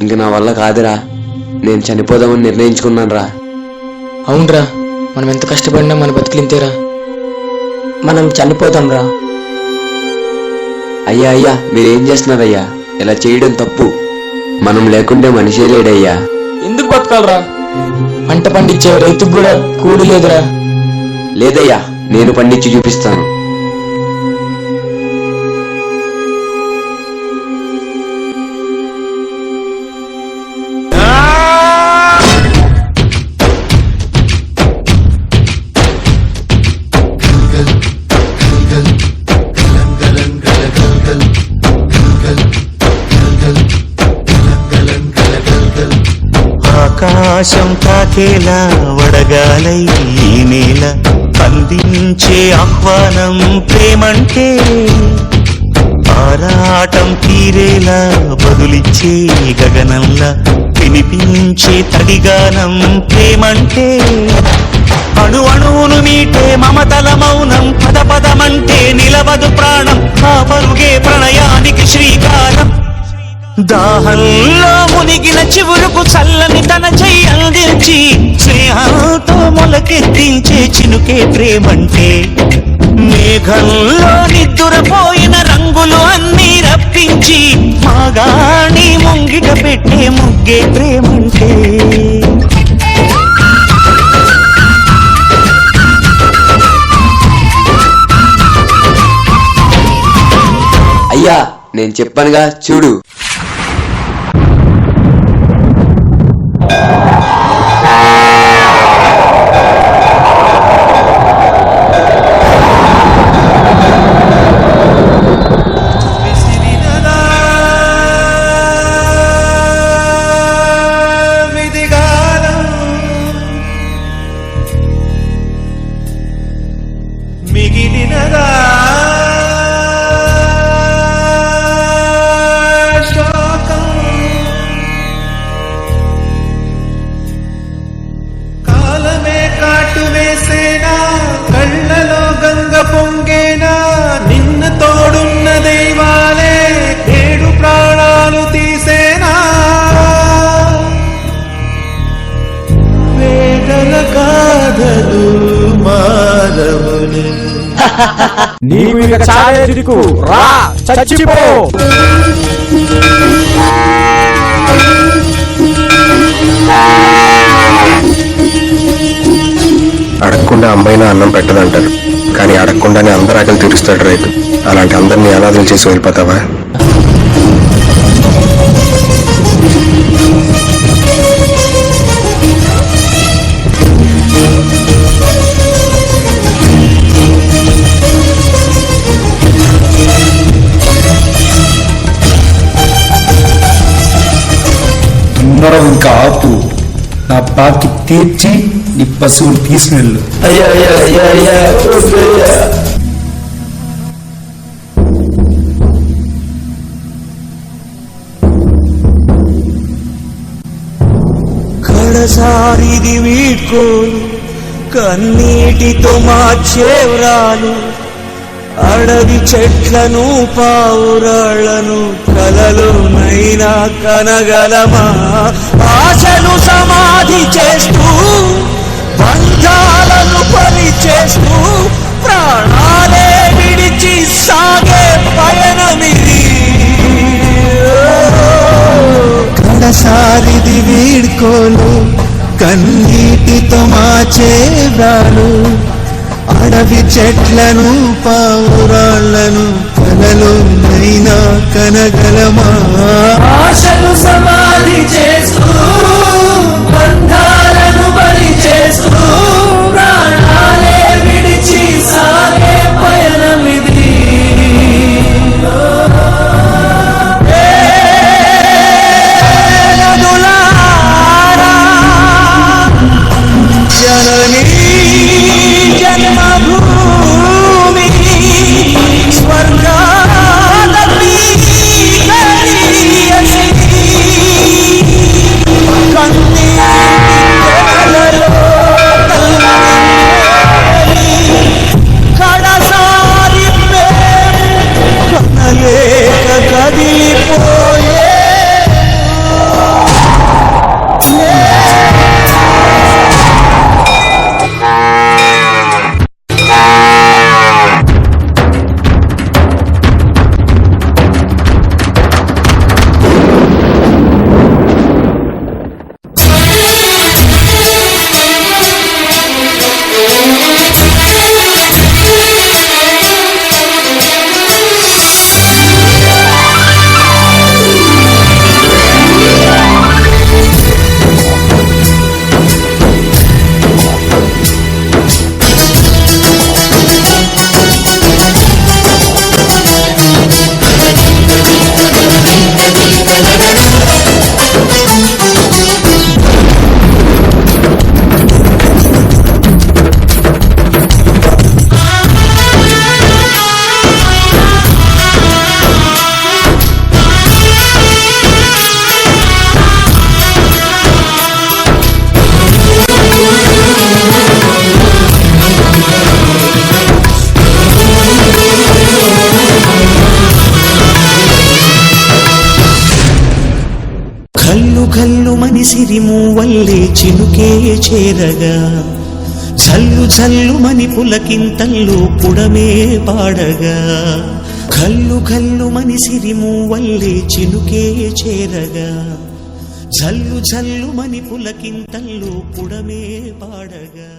ఇంక నా వల్ల కాదురా, నేను చనిపోదామని నిర్ణయించుకున్నాను రా. అవునరా, మనం ఎంత కష్టపడినా మన బతుకులింతేరా. మనం చనిపోతాం రా. అయ్యా అయ్యా, మీరేం చేస్తున్నారయ్యా? ఇలా చేయడం తప్పు. మనం లేకుంటే మనిషే లేడయ్యా. ఎందుకు బతకాలరా? పంట పండించే రైతుకు కూడా కూలి లేదురా. లేదయ్యా, నేను పండించి చూపిస్తాను. ఆకాశం తాకేలా వడగాలై ఈ నేల అందించే ఆహ్వానం ప్రేమంటే, ఆరాటం తీరేలా బదులిచ్చే గగనంలా వినిపించే తడిగానం ప్రేమంటే, అణు అణువును మీటే మమతల మౌనం పద పదమంటే నిలవదు ప్రాణం, ఆ పరుగే ప్రణయానికి శ్రీకారం. దాహంలో మునిగిన చివురుకు చల్లని తన చెయ్యి అందించి స్నేహంతో మొలకెత్తించే చినుకే ప్రేమంటే, మేఘంలో నిద్దురపోయిన రంగులు అన్నీ రప్పించి మాగాణి ముంగిట పెట్టే ముగ్గే ప్రేమంటే. అయ్యా, నేను చెప్పానుగా చూడు. మిగిలినదా శోకం, కాలమే కాటు వేసేనా, కళ్ళలో గంగ పొంగేనా, నిన్న తోడున్న దైవాలే ఏడు ప్రాణాలు తీసేనా, వేదన కాదలు మానవుని. నీవు ఇక చాలే దిక్కు, రా చచ్చిపో. అడగకుండా అమ్మాయినా అన్నం పెట్టదంటారు, కానీ అడగకుండానే అందరు ఆకలి తీరుస్తాడు రైతు. అలాంటి అందరినీ అనాథలు చేసి వెళ్ళిపోతావా? ఇంకా ఆపు, నా బాకి తీర్చి నీ పశువులు తీసుకెళ్ళు. కడసారిది వీడ్కోలు, కన్నీటితో మార్చేవ్రాలు, అడవి చెట్లను పావురాళ్లను కలలోనైనా కనగలమా, ఆశలు సమాధి చేస్తూ బంధాలను పరిచేస్తూ ప్రాణాలే విడిచి సాగే పయనమిది. కడసారిది వీడ్కోలు, కన్నీటితో మార్చేవ్రాలు, అడవి చెట్లను పావురాళ్లను కలలోనైనా కనగలమా, ఆశలు సమాధి చేస్తూ బంధాలను బలి చేస్తూ ప్రాణాలే విడిచి సాగే పయనమిది. జననీ జన్మభూమి స్వర్గాదపి ఘల్లు ఘల్లు మని సిరిమూవల్లే చినుకే చేరగా జల్లు జల్లు మని పులకింతల్లో పుడమే పాడగా ఘల్లు ఘల్లు మని సిరిమూవల్లే చినుకే చేరగా జల్లు జల్లు మని పులకింతల్లో పుడమే పాడగా